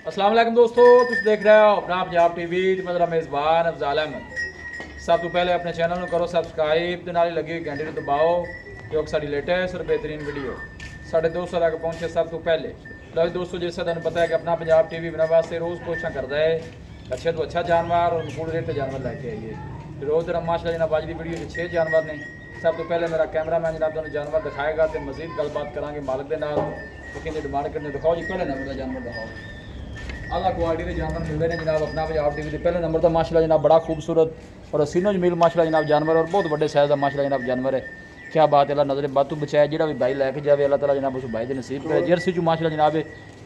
अस्सलाम वालेकुम दोस्तों, तुम देख रहे हो अपना पंजाब टीवी ते मेरा मेज़बान अफजाल अहमद। सब तो पहले अपने चैनल को करो सबसक्राइब ते नाल लगी हुई घंटी को दबाओ क्योंकि साडी लेटेस्ट और बेहतरीन वीडियो साढ़े दोस्तों तक पहुंचे सब तो पहले। लो दोस्तों, जैसा तुम पता है कि अपना पंजाब टीवी बना वास्ते रोज़ कोशिश करता है अच्छे तो अच्छा जानवर और अनुकूल रेट जानवर लैके आइए। रोज़ तरह माशाल्लाह जनाब अज की वीडियो 6 जानवर ने। सब तो पहले मेरा कैमरामैन जनाब तुम जानवर दिखाएगा तो मजीद गलबात करांगे मालिक के नाल। कि डिमांड करने दिखाओ जी, पहले नंबर का जानवर दिखाओ। आला क्वालिटी के जानवर मिलते हैं जनाब अपना पंजाब टीवी के। पहले नंबर तो माशाल्लाह जनाब बड़ा खूबसूरत और सीनो जमील माशाल्लाह जनाब जानवर और बहुत बड़े साइज़ का माशाल्लाह जनाब जानवर है। क्या बात है, अल्लाह नजर बातू बचाए जो भी भाई लैके जाए अल्लाह ताला जनाब उस भाई के नसीब करे। जर्सी चू माशाल्लाह जनाब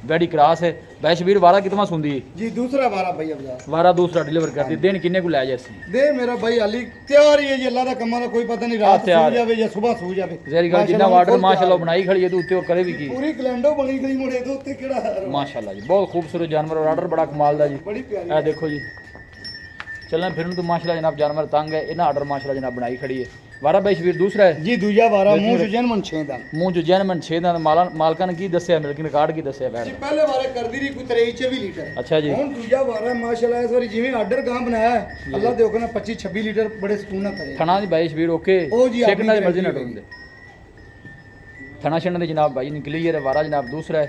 बैडी क्रास है। भाई शबीर वारा कितना सुनदी है जी? दूसरा वारा भाई अफजाल वारा दूसरा डिलीवर कर दी। दिन किन्ने को लै जर्सी दे मेरा भाई अली तैयार ही है जी। अल्लाह दा कमां दा कोई पता नहीं, रात सो जावे या सुबह सो जावे। जेरी गल जिन्ना ऑर्डर माशाल्लाह बनाई खड़ी है तो उत्ते और करे भी की पूरी कलैंडो बनी गई मुड़े तो उत्ते केड़ा माशाल्लाह जी। बहुत खूबसूरत जानवर और ऑर्डर बड़ा कमाल दा जी। बड़ी प्यारी ए देखो जी, चलना फिरन तो माशाल्लाह जनाब जानवर तंग है। इन्हें ऑर्डर माशाल्लाह जनाब बनाई खड़ी है। वारा भाई शबीर दूसरा है जी। दूजा वारा मुंह जो जन्मन 6 दा मुंह जो जन्मन 6 दा मालका ने की दस्या लेकिन रिकॉर्ड की दस्या बैठ जी। पहले वारे कर दी रही कोई 23-24 लीटर। अच्छा जी। हुन दूजा वारा माशाल्लाह इस बारी जिवें ऑर्डर गां बनाया है अल्लाह दे हुक्म 25-26 लीटर बड़े सुकून नाल करे। थना दी भाई शबीर ओके ओ जी, सेकंड वाली मर्जी ना आपकी ढूंढ दे। थना शना दी जनाब भाई निकली है। वारा जनाब दूसरा है।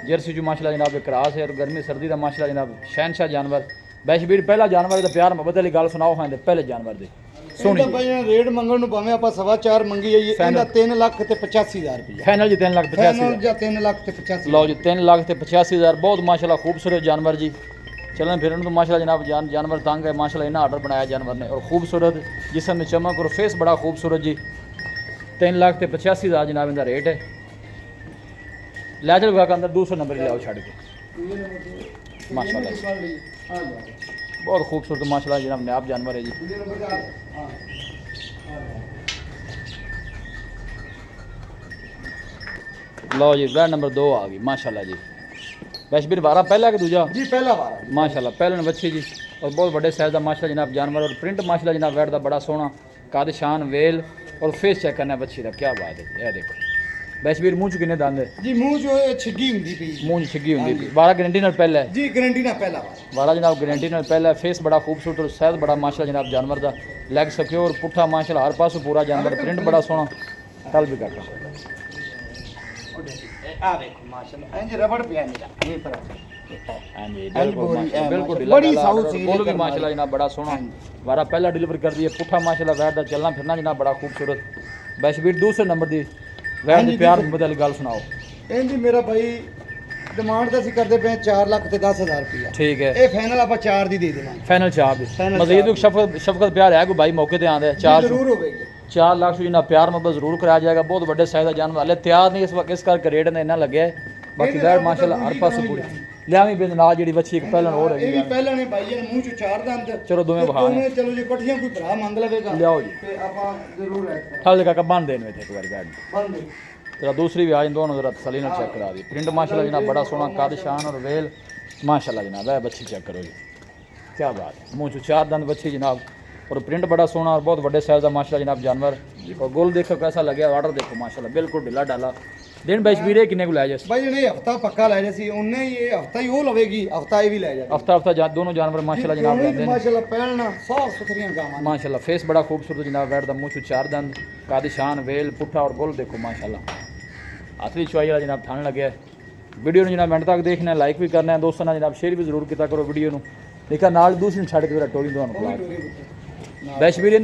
जर्सी जो माशाल्लाह जनाब क्रास है और गर्मी सर्दी का माशाल्लाह जनाब शहनशाह जानवर। भाई शबीर पहला जानवर दा प्यार मोहब्बत वाली गल सुनाओ। हां पहले जानवर दी सोनी भाई रेट मंगण नु भाਵੇਂ ਆਪਾਂ 4.5 ਮੰਗੀ ਹੈ ਇਹਦਾ 3 ਲੱਖ ਤੇ 85000 ਰੁਪਏ फाइनल जी 3 लाख 85 ਫਾਈਨਲ ਜਾਂ 3 ਲੱਖ ਤੇ 85। लो जी 3 लाख ते 85,000। बहुत माशाल्लाह खूबसूरत जानवर जी। चलन फिरन तो माशाल्लाह जनाब जानवर तंग है माशाल्लाह। इन्हें ऑर्डर बनाया जानवर ने और खूबसूरत जिसम में चमक और फेस बड़ा खूबसूरत जी। 3 लाख ते 85,000 जनाब इनका रेट है। लै चल का अंदर दूसरा नंबर ही लाओ छड़ के माशाल्लाह। बहुत खूबसूरत माशाल्लाह जनाब नायाब जानवर है जी। लो जी वह नंबर 2 आ गई माशाल्लाह जी। वैशबीर वारा पहला कि दूजा जी? पहला वारा माशाल्लाह पहले ने बच्ची जी और बहुत बड़े साइज का माशाल्लाह जनाब जानवर और प्रिंट माशाल्लाह जनाब बैठ का बड़ा सोहना कद शान वेल और फेस चेक करना बच्ची का क्या बात है। यह देखो वैशबीर मुँह च किन्ने दंद है जी? मुंह जो है छिगी हुंदी पई। मुँह च छिगी हुंदी पई। वारा गारंटी नाल पहला है जी? गारंटी ना पहला वारा वारा जनाब गारंटी नाल पहला है। फेस बड़ा खूबसूरत और साइज बड़ा माशाल्लाह जनाब जानवर का। लैग सिक्योर पुट्ठा माशाल्लाह हर पासों पूरा जानवर। प्रिंट बड़ा सोहना कल भी काका आ देखो माशाल्लाह इंज रबड़ पिया मेरा ये पर हाँ जी बिल्कुल बिल्कुल बड़ी साउथ सी बोल भी माशाल्लाह जनाब बड़ा सोहना। वारा पहला डिलीवर कर दिया पुट्ठा माशाल्लाह वैट दा चलना फिरना जनाब बड़ा खूबसूरत। वैशबीर दूसरे नंबर दी वैट दी प्यार मोहब्बत वाली गल सुनाओ। इंज मेरा भाई डिमांड ਤਾਂ ਅਸੀਂ ਕਰਦੇ ਪਏ 4 ਲੱਖ ਤੇ 10000 ਰੁਪਇਆ। ठीक है ਇਹ ਫਾਈਨਲ ਆਪਾਂ 4 ਦੀ ਦੇ ਦੇਵਾਂਗੇ। फाइनल 4 दी Final मजीद चार। शफकत प्यार है कोई भाई मौके ते आंदा है 4 ਜ਼ਰੂਰ ਹੋਵੇਗੀ। 4 लाख से जिन्ना प्यार मोहब्बत जरूर कराया जाएगा। बहुत बड़े साइज का जानवर हले तैयार नहीं इस वक्त इस करके रेट ने इन्ना लगे है। बाकी बैठ माशाल्लाह हर पास पूरी लियावी बिंद नाल जेडी बच्ची एक पहलन हो ਇਹ रही ਵੀ है। ਪਹਿਲਾਂ ਨੇ ਭਾਈ ਇਹ ਮੂੰਹ ਚ 4 ਦੰਦ चलो दोवें ਤੇ बहा ਦੋਵੇਂ ਚਲੋ ਜੇ ਇਕੱਠੀਆਂ ਕੋਈ ਭਰਾ ਮੰਗ ਲਵੇਗਾ लियाओ जी ਤੇ ਆਪਾਂ ਜ਼ਰੂਰ ਐਡ ठल का बन देने थे एक बार गाड़ी ਬੰਦੇ। तेरा दूसरी भी आज दोनों जरा तसली ना चेक करा दी। प्रिंट माशाल्लाह जनाब बड़ा सोहना कद शान और वेल माशाल्लाह जनाब। वह बच्ची चेक करो जी क्या बात है। मुँह चो 4 दंद बच्ची जनाब और प्रिंट बड़ा सोहना और बहुत बड़े साइज का माशाल्लाह जनाब जानवर। और गोल देखो कैसा लगे ऑर्डर देखो माशाल्लाह बिल्कुल ढिला डाला। दिन बैच भी किन्ने को लै जाए ਭਾਈ ਇਹਨੇ ਹਫਤਾ ਪੱਕਾ ਲੈ ਜਾ ਸੀ ਉਹਨੇ ਇਹ ਹਫਤਾ ਹੀ ਉਹ ਲਵੇਗੀ ਹਫਤਾ ਇਹ ਵੀ ਲੈ ਜਾਏਗੀ। हफ्ता हफ्ता दोनों जानवर माशाल्लाह जनाब लेंदे ने ਮਾਸ਼ਾਅੱਲਾ ਪਹਿਲਣਾ ਸਾਫ ਸੁਥਰੀਆਂ ਗਾਵਾਂ। माशाल्लाह। फेस बड़ा खूबसूरत जनाब बैठ दा मुँह चो 4 दंद कद शान वेल पुट्ठा और गोल देखो माशाल्लाह। असली चुआई वाला जनाब थान लगे। वीडियो ने जनाब मिनट तक देखना है लाइक भी करना है दोस्तों ने जनाब शेयर भी जरूर किया करो वीडियो में। देखा नाल दूसरी छड़ के टोरी दोनों वैशबीर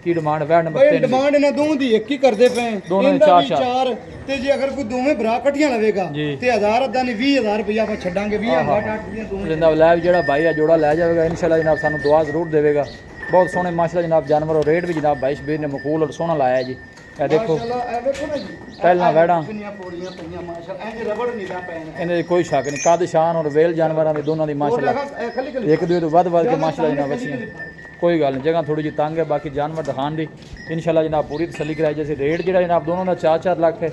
की डिमांड वैट नंबर ਭਾਈ 3 ਡਿਮਾਂਡ ਇਹਨਾਂ ਦੋਵਾਂ ਦੀ ਇੱਕ ਹੀ ਕਰਦੇ ਪਏ ਦੋਨਾਂ ਦੀ ਇਹਦਾ ਚਾਰ ਵੀ ਚਾਰ। ਚਾਰ ਤੇ ਜੇ ਅਗਰ ਕੋਈ ਦੋਵੇਂ ਭਰਾ ਇਕੱਠੀਆਂ ਲਵੇਗਾ ਜੀ। ਤੇ 1000 ਅੱਧਾ ਨਹੀਂ 20000 ਰੁਪਇਆ ਆਪਾਂ ਛੱਡਾਂਗੇ 20000 8 ਦੀਆਂ ਦੋਵੇਂ। जनाब लैब जो भाई है जोड़ा लै जाएगा इंशाल्लाह जनाब सानू दुआ जरूर देगा। बहुत सोहने माशाल्लाह जनाब जानवर और रेट भी जनाब भाई शबीर ने मकूल और सोहना लाया जी। ए देखो ਮਾਸ਼ਾਅੱਲਾ ਇਹ ਵੇਖੋ ਨਾ ਜੀ ਪਹਿਲਾਂ ਵੈੜਾਂ ਕਿੰਨੀਆਂ ਪੌੜੀਆਂ ਪਈਆਂ ਮਾਸ਼ਾਅੱਲਾ ਇੰਜ ਰਬੜ ਨਹੀਂ ਦਾ ਪੈਣ। इन्हें कोई शक नहीं कद शान और वेल जानवरों की दोनों की माशाल्लाह ਖਲੀ ਖਲੀ एक दूए तो वध वध के माशाल्लाह जनाब बच्चियां कोई गल नहीं। जगह थोड़ी जी तंग है बाकी जानवर दिखान दी इंशाल्लाह जनाब पूरी तसली कराई जैसे रेट जो जनाब दोनों का 4-4 लाख है।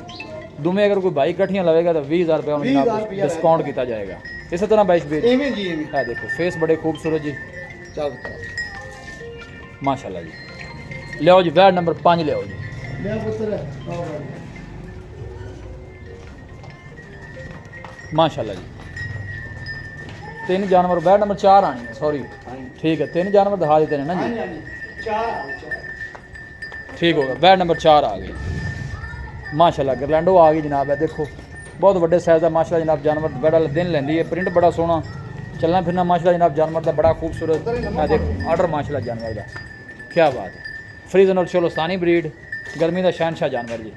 दुमे अगर कोई भाई इकट्ठियां लवेगा तो 20,000 रुपये में जनाब डिस्काउंट किया जाएगा। इसी तरह भाई शबीर ਐਵੇਂ ਜੀ ਐਵੇਂ है देखो फेस बड़े खूबसूरत जी ਚੱਲ माशाल्लाह जी। लियाओ जी वैट नंबर 5 लियाओ जी। ਲੈ ਪੁੱਤਰ माशाल्लाह जी तीन जानवर बैड नंबर 4 आनी है, सॉरी ठीक है, 3 जानवर दिखा देते हैं ना जी। ठीक होगा, बैड नंबर 4 आ गई माशाल्लाह। गरलैंडो आ गई जनाब है, देखो बहुत बड़े साइज़ का माशाल्लाह जनाब जानवर, बड़ा दिन लेंदी है, प्रिंट बड़ा सोहना, चलना फिरना माशाल्लाह जनाब जानवर का बड़ा खूबसूरत है। देखो आर्डर माशाल्लाह जानवर का, क्या बात है। फ्रीजन और चोलोस्तानी ब्रीड, गर्मी का शहनशाह जानवर जी।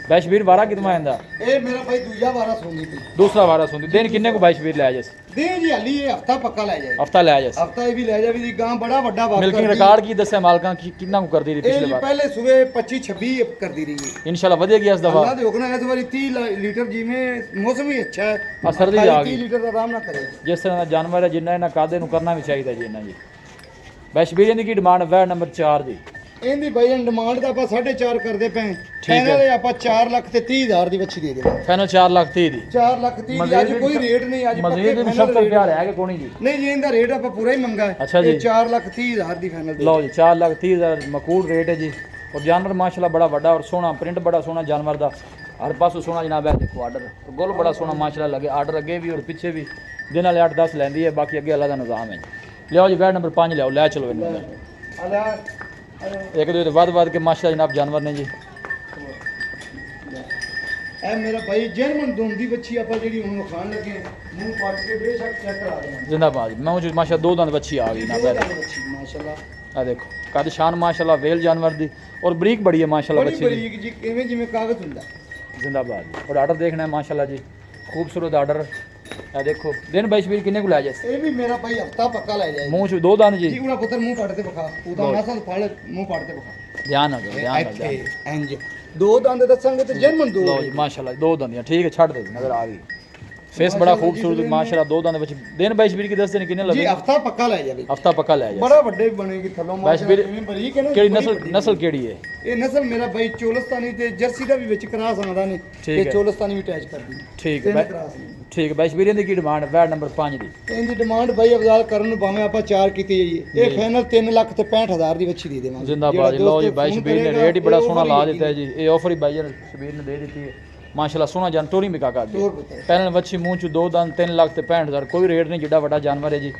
बैशबीर वारा कितना आंदा? ए मेरा भाई दूजा वारा सोनी थी, दूसरा वारा सुनती दिन किन्ने को बैशबीर लै जैसे? दे जी हली ये हफ्ता पक्का ले जाए, हफ्ता लै जैसे। हफ्ता ये भी ले जाए भी गां बड़ा वड्डा बाप मिल्किंग रिकॉर्ड की दस्या मालकां की कितना को कर दी रही ए पिछले जी बार? पहले सुबह 25-26 कर दी रही है इंशाल्लाह वधेगी इस दफा। अल्लाह दे हुक्म इस बारी 30 लीटर जिमें मौसम ही अच्छा है, हाँ, सर्दी आ गई। 30 लीटर आराम ना करे। जिस तरह का जानवर है जिन्ना इन्हें कादे करना भी चाहिए जी इन्हें जी। बैशबीर की डिमांड वैट नंबर 4 जी। ਇਹਦੀ ਬਾਈ ਡਿਮਾਂਡ ਤਾਂ ਆਪਾਂ 4.5 ਕਰਦੇ ਪਏ, ਠੀਕ ਹੈ। ਇਹਨਾਂ ਦੇ ਆਪਾਂ 4,30,000 ਦੀ ਬੱਚੀ ਦੇ ਦੇਵਾਂਗੇ। फाइनल 4,30,000 दी। 4,30,000 ਦੀ ਅੱਜ ਕੋਈ ਰੇਟ ਨਹੀਂ, ਅੱਜ मजीद भी final शक्कर rate क्या है कि कोनी जी? ਨਹੀਂ ਜੀ, ਇਹਦਾ ਰੇਟ ਆਪਾਂ ਪੂਰਾ ਹੀ ਮੰਗਾ ਹੈ। अच्छा जी। ਇਹ 4,30,000 ਦੀ ਫਾਈਨਲ लो जी 4,30,000 मकूल रेट है जी। और जानवर माशाल्लाह बड़ा बड़ा और सोहना, प्रिंट बड़ा सोहना जानवर का, हर पासों सोहना जनाब है। देखो आर्डर गोल बड़ा सोहना माशाल्लाह लगे, आर्डर अगे भी और पीछे भी दिन वाले 8-10 लैंदी है, बाकी अगे अल्लाह का निज़ाम है। लियाओ जी बैड नंबर 5 लियाओ, लै चलो इन्हें एक दो वध के माशाल्लाह जनाब जानवर ने जी। ਇਹ ਮੇਰਾ ਭਾਈ ਜਰਮਨ ਦੋਨ ਦੀ ਬੱਚੀ ਆਪਾਂ ਜਿਹੜੀ ਹੁਣ ਖਾਣ ਲੱਗੇ ਮੂੰਹ ਪੱਟ ਕੇ ਬੇਸ਼ੱਕ ਚੈੱਕ करा देना। जिंदाबाद मैं मुझे माशाल्लाह 2 दंद बच्ची आ गई ना बैठ। ਬੱਚੀ ਮਾਸ਼ਾਅੱਲਾ आ देखो कद शान माशाल्लाह वेल जानवर दी और बरीक बड़ी है माशाल्लाह ਬੜੀ बच्ची दी। ਬਰੀਕ जी, ਕਿਵੇਂ ਜਿਵੇਂ ਕਾਗਜ਼ ਹੁੰਦਾ। जिंदाबाद। और आर्डर देखना है माशाल्लाह जी, खूबसूरत आर्डर है। देखो दिन बैशबीर किन्ने को लै जैसे? ਇਹ ਵੀ ਮੇਰਾ ਭਾਈ ਹਫਤਾ ਪੱਕਾ ਲੈ ਜਾਏਗਾ मुंह च 2 दंद जी। ਜੀ। ਉਹਨਾਂ ਪੁੱਤਰ ਮੂੰਹ ਪੱਟ ਤੇ ਵਿਖਾ, ਉਹਦਾ ਨਸਲ ਫੜ ਮੂੰਹ ਪੱਟ ਤੇ ਵਿਖਾ। ध्यान ना दो, ध्यान ना दो। ਇੱਥੇ ਇੰਜ ਦੋ ਦੰਦ ਦੱਸਾਂਗੇ ਤੇ ਜਰਮਨ ਦੋ लो जी माशाल्लाह 2 दंदियां ठीक है, छड़ दे नजर आ गई। फेस बड़ा खूबसूरत माशाल्लाह 2 दंद बच्ची। दिन बैशबीर की 10 दिन किन्ने ਜੀ लगे? ਹਫਤਾ ਪੱਕਾ ਲੈ ਜਾਵੇ। हफ्ता पक्का लै जा। ਬੜਾ ਵੱਡੇ ਬਣੇਗੀ ਥੱਲੋਂ बैशबीर ਜਿਵੇਂ ਬਰੀਕ ਹੈ ਨਾ। केड़ी ਬੜੀ नस्ल ਵੱਡੀ। नस्ल केड़ी है? ਇਹ ਨਸਲ ਮੇਰਾ ਭਾਈ ਚੋਲਸਤਾਨੀ ਤੇ ਜਰਸੀ ਦਾ ਵੀ ਵਿੱਚ ਕਰਾਸ ਆਉਂਦਾ ਨੇ, ਠੀਕ ਤੇ ਹੈ। ਚੋਲਸਤਾਨੀ ਵੀ ਅਟੈਚ ਕਰਦੀ ਨੇ। ठीक ਤਿੰਨ है ਕਰਾਸ ਨੇ। ठीक है। बैशबीर की डिमांड बैड नंबर 5 दी। ਤੇ ਇਹਦੀ ਡਿਮਾਂਡ ਭਾਈ ਅਫਜ਼ਾਲ ਕਰਨ ਨੂੰ ਭਾਵੇਂ ਆਪਾਂ 4 ਕੀਤੀ ਜਾਈਏ, ਇਹ ਫਾਈਨਲ 3,65,000 ਦੀ ਬੱਚੀ ਦੇ ਦੇਵਾਂਗੇ। जिंदाबाद जी। लो जी बैशबीर ने रेट ही बड़ा सोहना ला ਦਿੱਤਾ देता है जी। ये ऑफर ही भाई शबीर ने दे दी है माशाल्लाह। सोहना जान टोरी भी काका टोर पुत्तर। पहले बच्ची मुंह च 2 दंद 3,65,000 कोई रेट नहीं, जिड्डा बड़ा जानवर है जी।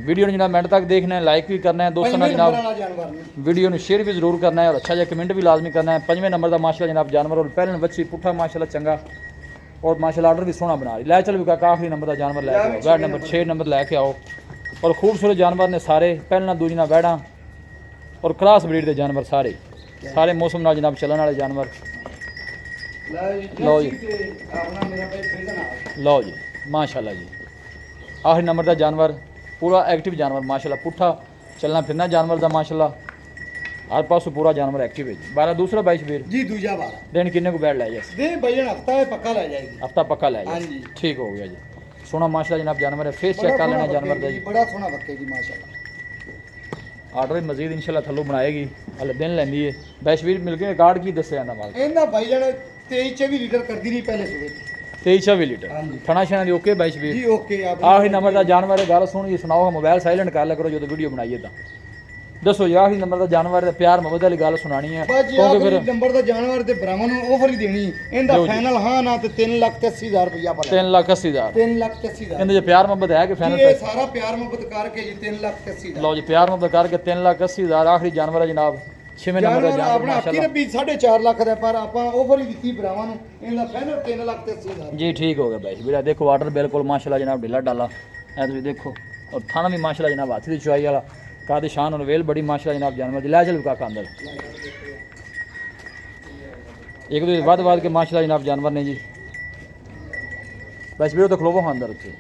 वीडियो ने जनाब मिनट तक देखना है, लाइक भी करना है दोस्तों ने जनाब, ਜਾਨਵਰ ਨੇ। वीडियो ने शेयर भी जरूर करना है और अच्छा जहा कमेंट भी लाजमी करना है। 5वें नंबर का माशाल्लाह जनाब जानवर और पहले बच्ची पुट्ठा माशाल्लाह चंगा और माशाल्लाह आर्डर भी सोहना बना रही। लै चल भी काका आखिरी नंबर का जानवर लैके आओ, बैड नंबर 6 नंबर लैके आओ। और खूबसूरत जानवर ने सारे, पहलना दूजना बैड़ा और क्रॉस ब्रीड के जानवर सारे सारे मौसम नाल जनाब चलने वाले जानवर। लो जी। ਆਪਣਾ ਮੇਰਾ ਭਾਈ ਫਰੀਜ਼ਨ ਆ। लो जी माशाल्लाह जी। आखिरी नंबर का जानवर पूरा एक्टिव जानवर माशाल्लाह, पुट्ठा चलना फिरना जानवर का माशाल्लाह, हर पासों पूरा जानवर एक्टिव है जी। 12 दूसरा बैशबीर ਜੀ ਦੂਜਾ ਵਾਲਾ दिन किन्ने को बैठ लै जैसे? ਦੇ ਭਈਆ ਹਫਤਾ ਹੈ ਪੱਕਾ ਲੈ ਜਾਏਗੀ। हफ्ता पक्का लै हाँ जाए। जी। ठीक हो गया जी। सोना माशाल्लाह जनाब जानवर है, फेस चेक कर लेना जानवर का जी। ਬੜਾ ਸੋਹਣਾ ਬੱਕੇਗੀ ਮਾਸ਼ਾਅੱਲਾ। आर्डर भी मजीद इंशाल्लाह थल्लों बनाएगी, हले दिन लैंदी है। बैशबीर मिल के कार्ड की दस्या जांदा माल ਇਹਦਾ ਭਾਈ ਜਣ 23-24 ਲੀਟਰ ਕਰਦੀ ਰਹੀ ਪਹਿਲੇ ਸਵੇਰ। 23-24 लीटर हाँ जी। थना शना दी ओके बैशबीर। ਜੀ ਓਕੇ ਆਪ आखिरी नंबर का जानवर है, गल सुन जी सुनाओ, मोबाइल साइलेंट कर लिया करो जो वीडियो बनाइए तो दसो जी आखिरी नंबर का जानवर है, प्यार मोहब्बत वाली गल सुनानी है ਬਾਜੀ क्योंकि ਆਖਰੀ फिर ਨੰਬਰ ਦਾ ਜਾਨਵਰ ਤੇ ਭਰਾਵਾਂ ਨੂੰ ਆਫਰ ਹੀ ਦੇਣੀ। ਇਹਦਾ ਦਿਓ ਜੀ। ਫਾਈਨਲ ਹਾਂ ਨਾ ਤੇ 3,80,000 ਰੁਪਇਆ ਪਾ ਲੈ। 3,80,000 3,80,000 कहते जो प्यार मोहब्बत है कि ਜੀ फाइनल ਇਹ पैसे? ਸਾਰਾ ਪਿਆਰ ਮੁਹੱਬਤ ਕਰਕੇ ਜੀ 3,80,000। लो जी प्यार मोहब्बत करके 3,80,000 आखिरी जानवर है जनाब। 6वें नंबर का ਜਾਨਵਰ जानवर ਆਪਣਾ ਅੱਕੀ माशाल्लाह ਰੱਬੀ 4.5 ਲੱਖ ਦਾ, ਪਰ ਆਪਾਂ ਆਫਰ ਹੀ ਦਿੱਤੀ ਭਰਾਵਾਂ ਨੂੰ। ਇਹਦਾ ਫਾਈਨਲ 3,80,000। जी ठीक हो गया भाई। मेरा देखो ऑर्डर बिल्कुल माशाल्लाह जनाब ढीला डाला है, तुम देखो और थाना भी माशाल्लाह जनाब हाथी की चुआई वाला, कादी शान और वेल बड़ी माशाल्लाह जनाब जानवर लै चल काका अंदर एक दो बाद के माशाल्लाह जनाब जानवर ने जी। बस भी तो खलोवो हाँ अंदर उत्थे।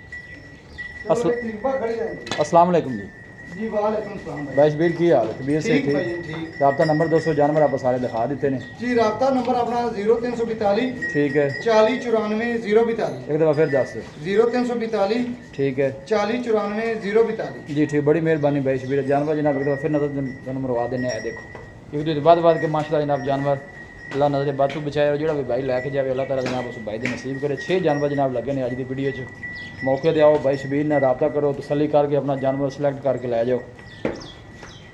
ਚਲੋ ਇੱਕ ਤਰੀਕਾ ਖੜੀ ਰਹਿੰਦੀ अस्सलाम वालेकुम जी। ਜੀ। ਵਾਲੇਕੁਮ ਸਲਾਮ ਭਾਈ। बैश बीर की हाल है? कबीर से ਠੀਕ ਭਾਈ ठीक। ਠੀਕ। रबता नंबर 200 जानवर आप सारे दिखा देते हैं। ਜੀ ਰਾਬਤਾ ਨੰਬਰ ਆਪਣਾ 0342 ठीक है 40 94 042 एक दफ़ा फिर दस। 0342 ठीक है 40 94 042। जी ठीक, बड़ी मेहरबानी भाई शबीर। जानवर जनाब एक दफ़ा फिर नजर मरवा देने हैं। देखो एक दो बाद के माशाल्लाह जनाब जानवर अल्लाह नजर बातू बचाए और जो भी भाई लैके जाए अल्लाह ताला जनाब उस भाई दे नसीब करे। 6 जानवर जनाब लगे ने अज की वीडियो च। मौके ते आओ भाई शबीर ने रबता करो, तसल्ली करके अपना जानवर सिलेक्ट करके लै जाओ।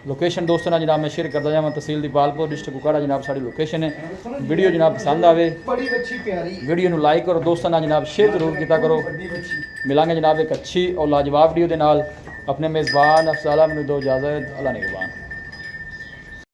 लोकेशन दोस्तों ना जनाब मैं शेयर करता जावां तहसील दीपालपुर डिस्ट्रिक्ट कुपवाड़ा जनाब साड़ी लोकेशन है। वीडियो जनाब पसंद आवे बड़ी बच्ची प्यारी वीडियो ਨੂੰ ਲਾਈਕ करो दोस्तों ना जनाब शेयर जरूर किया करो। बड़ी बच्ची मिलांगे जनाब एक अच्छी और लाजवाब वीडियो के नाल। अपने मेज़बान अफजाल अहमद दो इजाज़त, अल्लाह निगहबान।